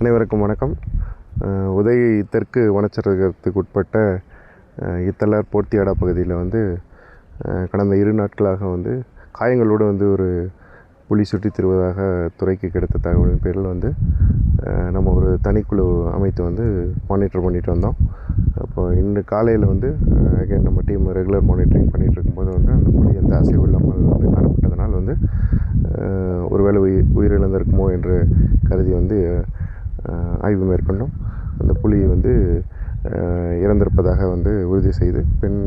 அனைவருக்கும் வணக்கம். உதகை தெற்கு வனச்சரகத்துக்கு உட்பட்ட இத்தலார் போர்த்தியாடா பகுதியில் கடந்த 2 நாட்களாக காயங்களோடு ஒரு புலி சுற்றி திருவதாக துறைக்கு கிடைத்த தகவலின் பேரில் நம்ம ஒரு தனிக்குழு அமைத்து மானிட்டர் பண்ணிட்டு வந்தோம். அப்போ இன்று காலையில் அகைன் நம்ம டீம் ரெகுலர் மானிட்டரிங் பண்ணிகிட்டு இருக்கும்போது அந்த புலி எந்த அசைவு இல்லாமல் காணப்பட்டதனால் ஒருவேளை உயிரிழந்திருக்குமோ என்று கருதி ஆய்வு மேற்கொண்டோம். அந்த புலி இறந்திருப்பதாக உறுதி செய்து பின்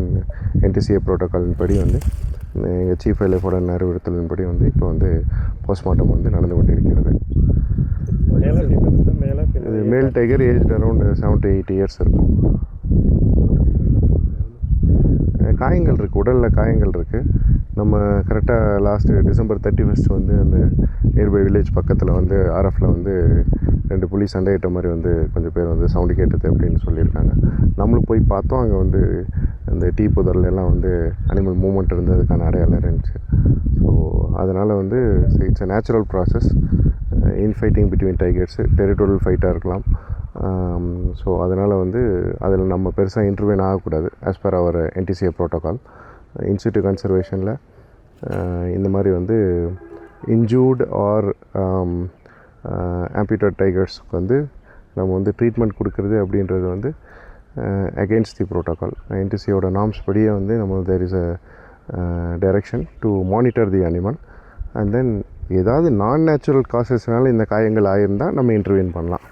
NTCA புரோட்டோக்காலின் படி எங்கள் சீஃப் எல்எஃபோட அறிவுறுத்தலின்படி இப்போ போஸ்ட்மார்ட்டம் நடந்து கொண்டிருக்கிறது. இது மேல் tiger age around 7 to 8 years இருக்கும். காயங்கள் இருக்குது, உடலில் காயங்கள் இருக்குது. நம்ம கரெக்டாக லாஸ்ட்டு டிசம்பர் 31 அந்த நியர்பை வில்லேஜ் பக்கத்தில் RFல 2 புலி சண்டையிட்ட மாதிரி கொஞ்சம் பேர் சவுண்டு கேட்டது அப்படின்னு சொல்லியிருக்காங்க. நம்மளும் போய் பார்த்தோம். அங்கே அந்த டீ புதர்லாம் அனிமல் மூமெண்ட் இருந்ததுக்கான அடையாளம் இருந்துச்சு. ஸோ அதனால் it's a natural process in fighting between tigers, territorial ஃபைட்டாக இருக்கலாம். ஸோ அதனால் அதில் நம்ம பெருசாக இன்டர்வென் ஆகக்கூடாது. As per our NTCA protocol. In situ கன்சர்வேஷனில் இந்த மாதிரி இன்ஜூர்டு ஆர் ஆம்பியூட்டட் டைகர்ஸ்க்கு நம்ம ட்ரீட்மெண்ட் கொடுக்குறது அப்படின்றது அகெயின்ஸ்ட் தி புரோட்டோக்கால். NTCAவோட நார்ம்ஸ் படியே நம்ம there is a direction to monitor the animal and then ஏதாவது நான் நேச்சுரல் காசஸ்னால இந்த காயங்கள் ஆகியிருந்தால் நம்ம இன்டர்வீன் பண்ணலாம்.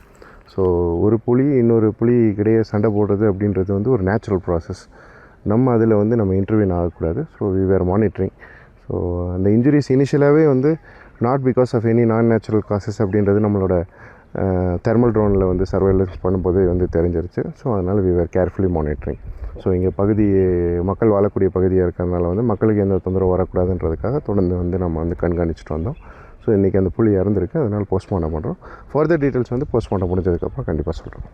ஸோ ஒரு புலி இன்னொரு புலி கிடையே சண்டை போடுறது அப்படின்றது ஒரு நேச்சுரல் ப்ராசஸ். நம்ம அதில் நம்ம இன்டர்வீன் ஆகக்கூடாது. So we were monitoring. So அந்த இன்ஜுரிஸ் இனிஷியலாகவே not because of any non natural causes அப்படின்றது நம்மளோட தெர்மல் ட்ரோனில் சர்வேலன்ஸ் பண்ணும்போது தெரிஞ்சிருச்சு. ஸோ அதனால் we were carefully monitoring. So இங்கே மக்கள் வாழக்கூடிய பகுதியாக இருக்கிறதுனால மக்களுக்கு எந்த தொந்தரவு வரக்கூடாதுன்றதுக்காக தொடர்ந்து நம்ம கண்காணிச்சிட்டு வந்தோம். ஸோ இன்றைக்கி அந்த புலி இறந்துருக்கு. அதனால் போஸ்ட்மார்ட்டம் பண்ணுறோம். ஃபர்தர் டீட்டெயில்ஸ் போஸ்ட்மார்ட்டம் முடிஞ்சதுக்கப்புறம் கண்டிப்பாக சொல்கிறோம்.